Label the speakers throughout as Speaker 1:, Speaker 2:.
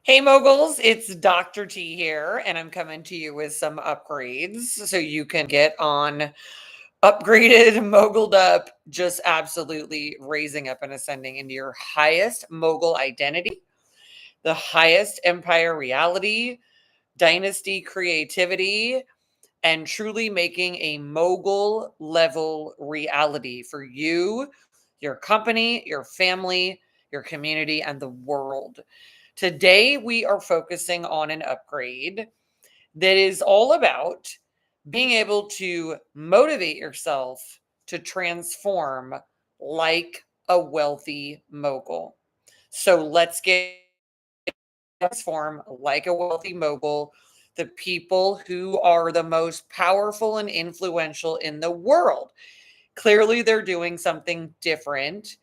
Speaker 1: Hey moguls, it's Dr. T here, and I'm coming to you with some upgrades so you can get on upgraded, moguled up, just absolutely raising up and ascending into your highest mogul identity, the highest empire reality, dynasty creativity, and truly making a mogul level reality for you, your company, your family, your community, and the world. Today, we are focusing on an upgrade that is all about being able to motivate yourself to transform like a wealthy mogul. So let's get transform like a wealthy mogul, the people who are the most powerful and influential in the world. Clearly, they're doing something different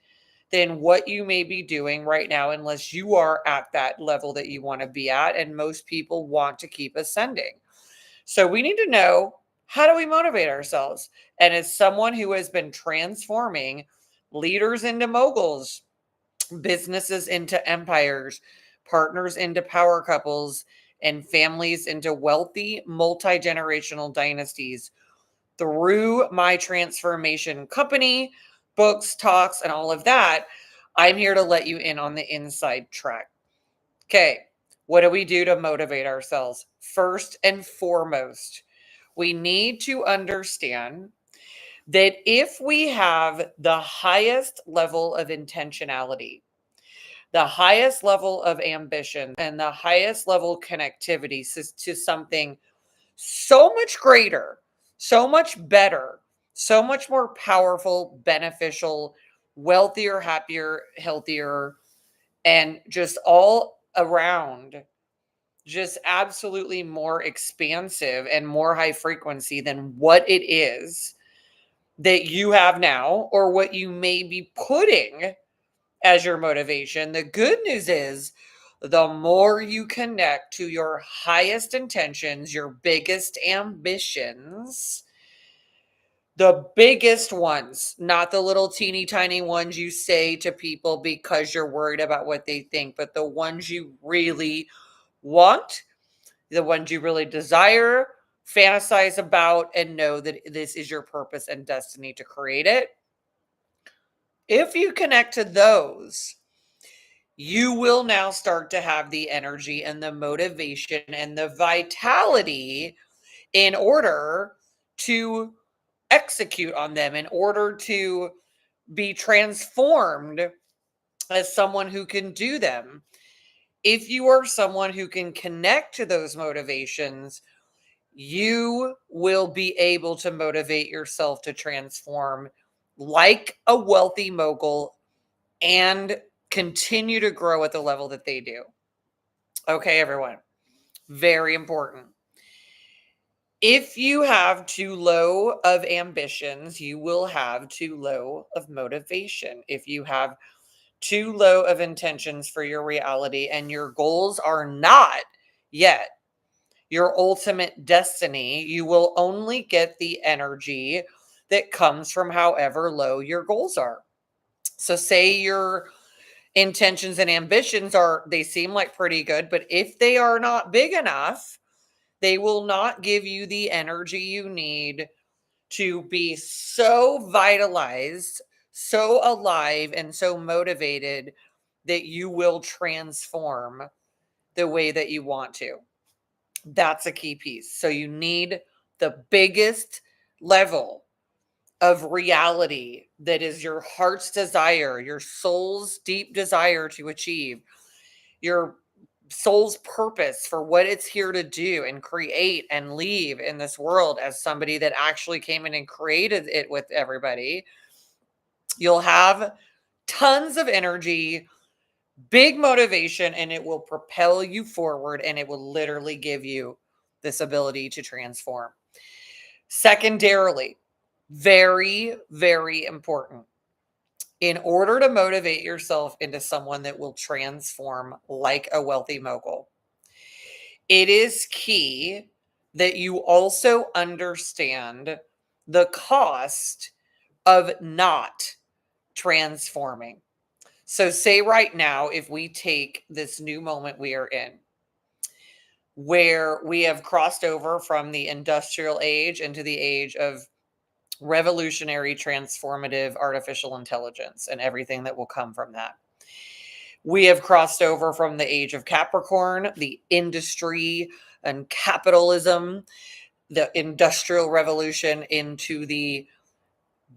Speaker 1: than what you may be doing right now, unless you are at that level that you want to be at. And most people want to keep ascending. So we need to know, how do we motivate ourselves? And as someone who has been transforming leaders into moguls, businesses into empires, partners into power couples, and families into wealthy multi generational dynasties through my transformation company, books, talks, and all of that, I'm here to let you in on the inside track. Okay, what do we do to motivate ourselves? First and foremost, we need to understand that if we have the highest level of intentionality, the highest level of ambition, and the highest level connectivity to something so much greater, so much better, so much more powerful, beneficial, wealthier, happier, healthier, and just all around, just absolutely more expansive and more high frequency than what it is that you have now or what you may be putting as your motivation. The good news is, the more you connect to your highest intentions, your biggest ambitions, the biggest ones, not the little teeny tiny ones you say to people because you're worried about what they think, but the ones you really want, the ones you really desire, fantasize about, and know that this is your purpose and destiny to create it. If you connect to those, you will now start to have the energy and the motivation and the vitality in order to execute on them, in order to be transformed as someone who can do them. If you are someone who can connect to those motivations, you will be able to motivate yourself to transform like a wealthy mogul and continue to grow at the level that they do. Okay, everyone. Very important. If you have too low of ambitions, you will have too low of motivation. If you have too low of intentions for your reality and your goals are not yet your ultimate destiny, you will only get the energy that comes from however low your goals are. So, say your intentions and ambitions are, they seem like pretty good, but if they are not big enough, they will not give you the energy you need to be so vitalized, so alive, and so motivated that you will transform the way that you want to. That's a key piece. So you need the biggest level of reality that is your heart's desire, your soul's deep desire to achieve, your soul's purpose for what it's here to do and create and leave in this world as somebody that actually came in and created it with everybody. You'll have tons of energy, big motivation, and it will propel you forward and it will literally give you this ability to transform. Secondarily, very, very important, in order to motivate yourself into someone that will transform like a wealthy mogul, it is key that you also understand the cost of not transforming. So say right now, if we take this new moment we are in, where we have crossed over from the industrial age into the age of revolutionary, transformative artificial intelligence and everything that will come from that. We have crossed over from the age of Capricorn, the industry and capitalism, the industrial revolution, into the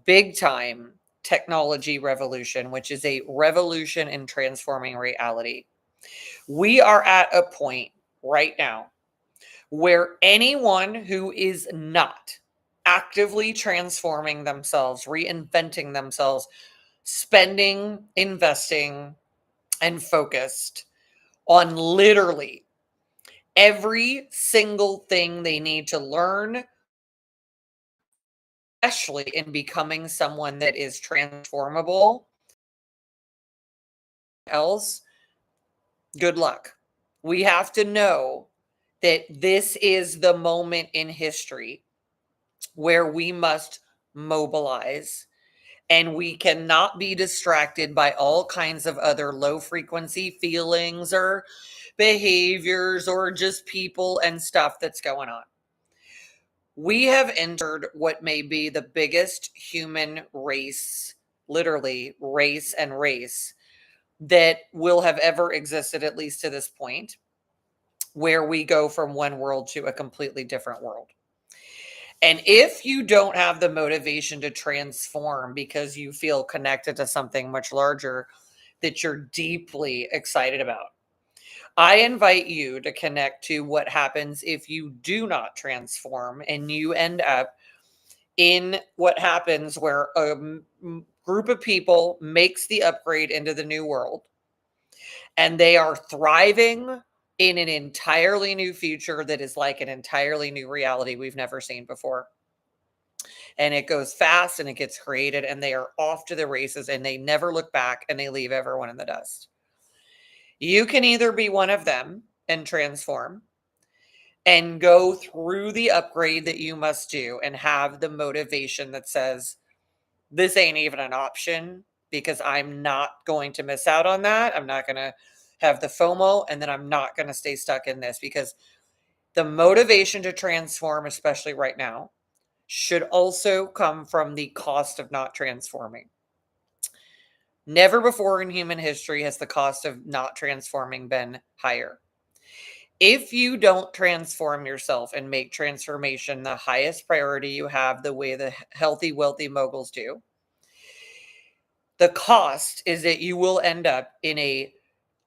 Speaker 1: big time technology revolution, which is a revolution in transforming reality. We are at a point right now where anyone who is not actively transforming themselves, reinventing themselves, spending, investing, and focused on literally every single thing they need to learn, especially in becoming someone that is transformable, else, good luck. We have to know that this is the moment in history where we must mobilize, and we cannot be distracted by all kinds of other low frequency feelings or behaviors or just people and stuff that's going on. We have entered what may be the biggest human race, literally race and race, that will have ever existed, at least to this point, where we go from one world to a completely different world. And if you don't have the motivation to transform because you feel connected to something much larger that you're deeply excited about, I invite you to connect to what happens if you do not transform and you end up in what happens where a group of people makes the upgrade into the new world, and they are thriving in an entirely new future that is like an entirely new reality we've never seen before. And it goes fast and it gets created, and they are off to the races, and they never look back, and they leave everyone in the dust. You can either be one of them and transform and go through the upgrade that you must do and have the motivation that says, this ain't even an option because I'm not going to miss out on that. I'm not going to have the FOMO, and then I'm not going to stay stuck in this, because the motivation to transform, especially right now, should also come from the cost of not transforming. Never before in human history has the cost of not transforming been higher. If you don't transform yourself and make transformation the highest priority you have, the way the healthy, wealthy moguls do, the cost is that you will end up in a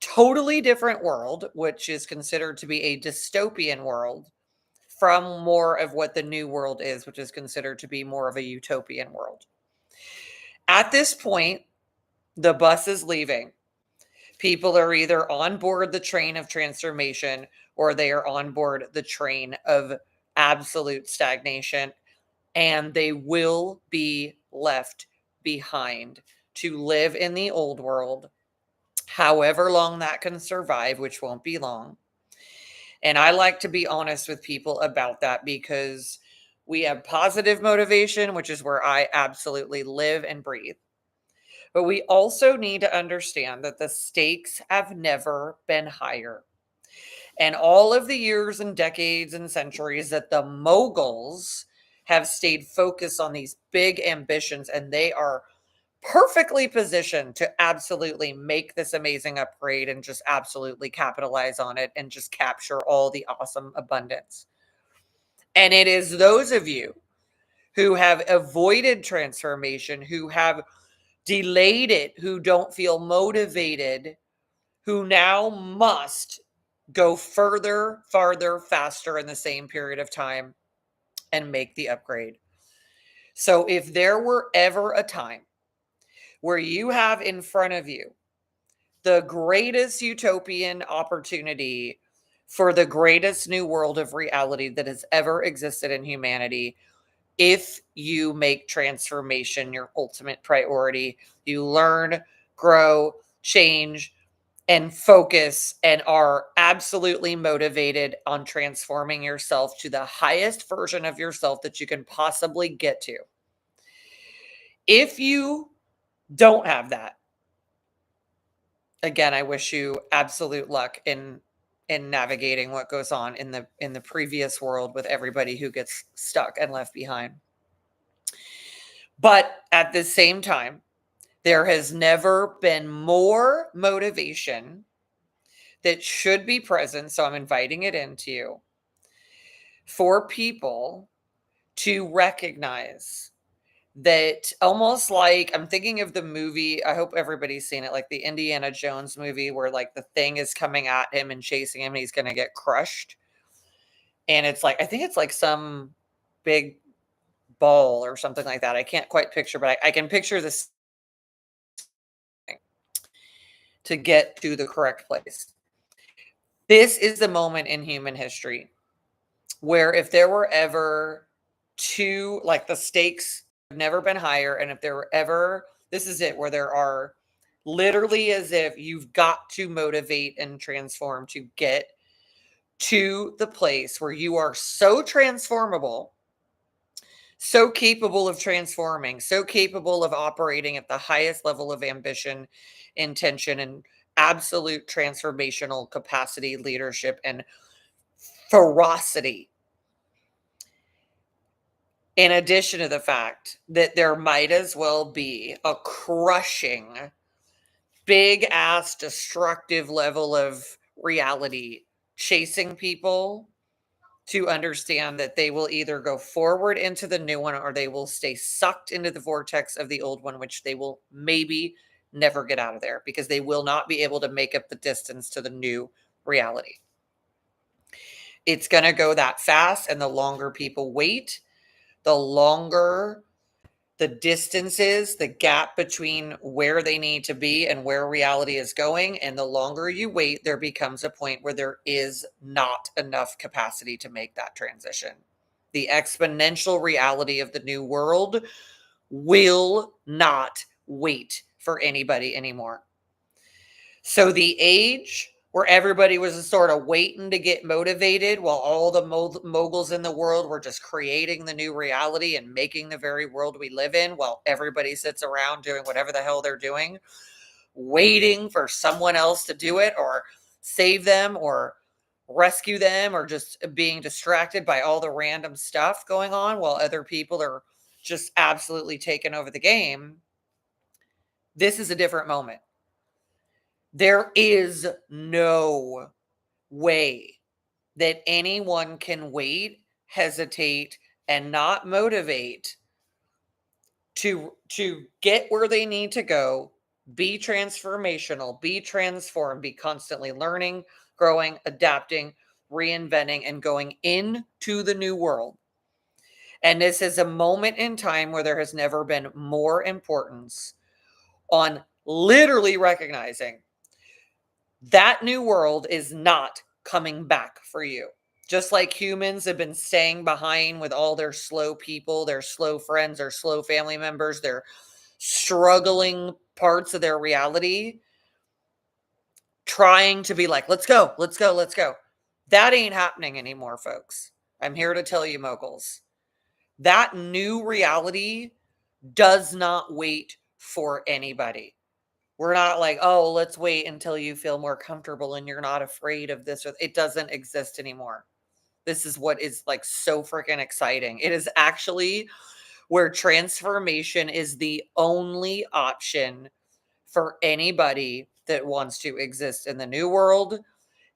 Speaker 1: totally different world, which is considered to be a dystopian world, from more of what the new world is, which is considered to be more of a utopian world. At this point, the bus is leaving. People are either on board the train of transformation, or they are on board the train of absolute stagnation, and they will be left behind to live in the old world, however long that can survive, which won't be long. And I like to be honest with people about that, because we have positive motivation, which is where I absolutely live and breathe. But we also need to understand that the stakes have never been higher. And all of the years and decades and centuries that the moguls have stayed focused on these big ambitions, and they are perfectly positioned to absolutely make this amazing upgrade and just absolutely capitalize on it and just capture all the awesome abundance. And it is those of you who have avoided transformation, who have delayed it, who don't feel motivated, who now must go further, farther, faster in the same period of time and make the upgrade. So if there were ever a time where you have in front of you the greatest utopian opportunity for the greatest new world of reality that has ever existed in humanity, if you make transformation your ultimate priority, you learn, grow, change, and focus, and are absolutely motivated on transforming yourself to the highest version of yourself that you can possibly get to. If you don't have that. Again, I wish you absolute luck in navigating what goes on in the previous world with everybody who gets stuck and left behind. But at the same time, there has never been more motivation that should be present. So I'm inviting it into you for people to recognize that, almost like, I'm thinking of the movie, I hope everybody's seen it, like the Indiana Jones movie where like the thing is coming at him and chasing him and he's going to get crushed. And it's like, I think it's like some big ball or something like that. I can't quite picture, but I can picture this to get to the correct place. This is the moment in human history where if there were ever two, like the stakes have never been higher, and if there were ever, this is it, where there are literally, as if you've got to motivate and transform to get to the place where you are so transformable, so capable of transforming, so capable of operating at the highest level of ambition, intention, and absolute transformational capacity, leadership, and ferocity. In addition to the fact that there might as well be a crushing, big ass destructive level of reality chasing people to understand that they will either go forward into the new one or they will stay sucked into the vortex of the old one, which they will maybe never get out of there because they will not be able to make up the distance to the new reality. It's going to go that fast. And the longer people wait, the longer the distances, the gap between where they need to be and where reality is going. And the longer you wait, there becomes a point where there is not enough capacity to make that transition. The exponential reality of the new world will not wait for anybody anymore. So the age where everybody was sort of waiting to get motivated while all the moguls in the world were just creating the new reality and making the very world we live in, while everybody sits around doing whatever the hell they're doing, waiting for someone else to do it or save them or rescue them, or just being distracted by all the random stuff going on while other people are just absolutely taking over the game. This is a different moment. There is no way that anyone can wait, hesitate, and not motivate to get where they need to go, be transformational, be transformed, be constantly learning, growing, adapting, reinventing, and going into the new world. And this is a moment in time where there has never been more importance on literally recognizing that new world is not coming back for you. Just like humans have been staying behind with all their slow people, their slow friends, their slow family members, their struggling parts of their reality, trying to be like, let's go, let's go, let's go. That ain't happening anymore, folks. I'm here to tell you, moguls. That new reality does not wait for anybody. We're not like, oh, let's wait until you feel more comfortable and you're not afraid of this. It doesn't exist anymore. This is what is like so freaking exciting. It is actually where transformation is the only option for anybody that wants to exist in the new world.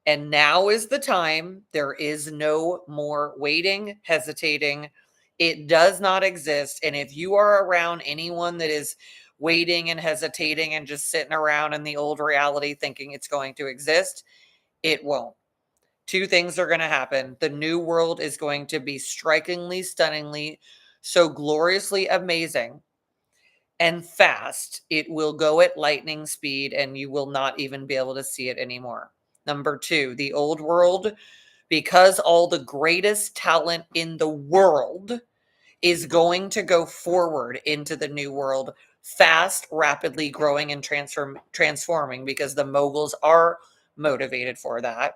Speaker 1: And now is the time. There is no more waiting, hesitating. It does not exist. And if you are around anyone that is waiting and hesitating and just sitting around in the old reality thinking it's going to exist, it won't. Two things are going to happen. The new world is going to be strikingly, stunningly, so gloriously amazing and fast. It will go at lightning speed and you will not even be able to see it anymore. Number two, the old world, because all the greatest talent in the world is going to go forward into the new world, fast, rapidly growing and transforming, because the moguls are motivated for that.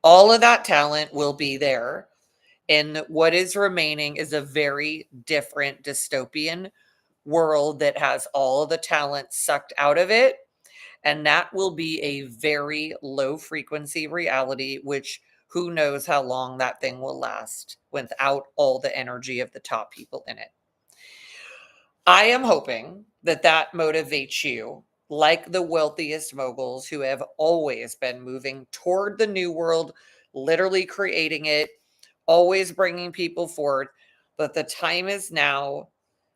Speaker 1: All of that talent will be there. And what is remaining is a very different dystopian world that has all of the talent sucked out of it. And that will be a very low frequency reality, which who knows how long that thing will last without all the energy of the top people in it. I am hoping that that motivates you, like the wealthiest moguls who have always been moving toward the new world, literally creating it, always bringing people forward. But the time is now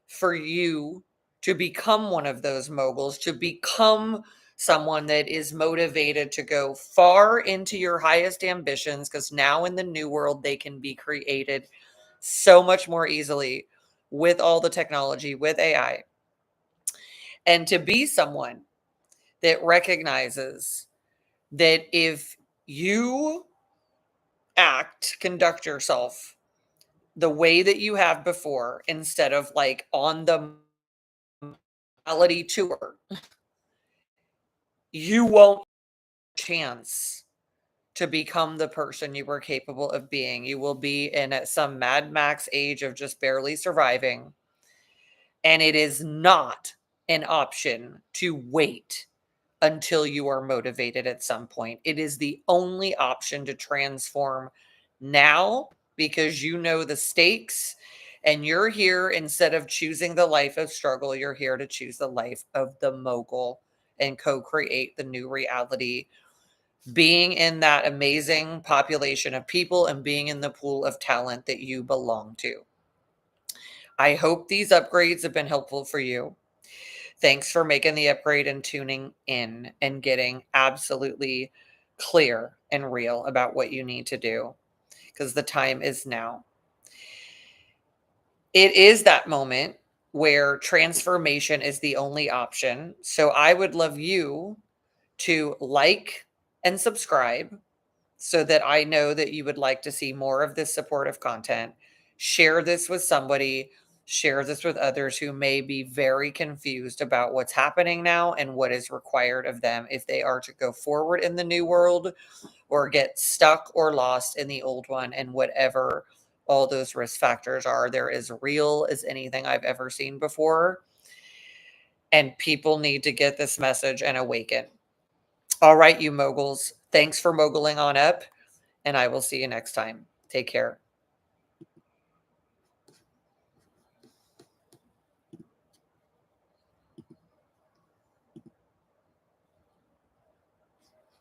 Speaker 1: for you to become one of those moguls, to become someone that is motivated to go far into your highest ambitions, because now in the new world, they can be created so much more easily with all the technology, with AI, and to be someone that recognizes that if you conduct yourself the way that you have before, instead of like on the reality tour, you won't chance to become the person you were capable of being. You will be in at some Mad Max age of just barely surviving. And it is not an option to wait until you are motivated at some point. It is the only option to transform now, because you know the stakes and you're here. Instead of choosing the life of struggle, you're here to choose the life of the mogul and co-create the new reality, being in that amazing population of people and being in the pool of talent that you belong to. I hope these upgrades have been helpful for you. Thanks for making the upgrade and tuning in and getting absolutely clear and real about what you need to do, because the time is now. It is that moment where transformation is the only option. So I would love you to like and subscribe so that I know that you would like to see more of this supportive content. Share this with somebody, share this with others who may be very confused about what's happening now and what is required of them if they are to go forward in the new world or get stuck or lost in the old one, and whatever all those risk factors are. They're as real as anything I've ever seen before. And people need to get this message and awaken. All right, you moguls, thanks for moguling on up, and I will see you next time. Take care.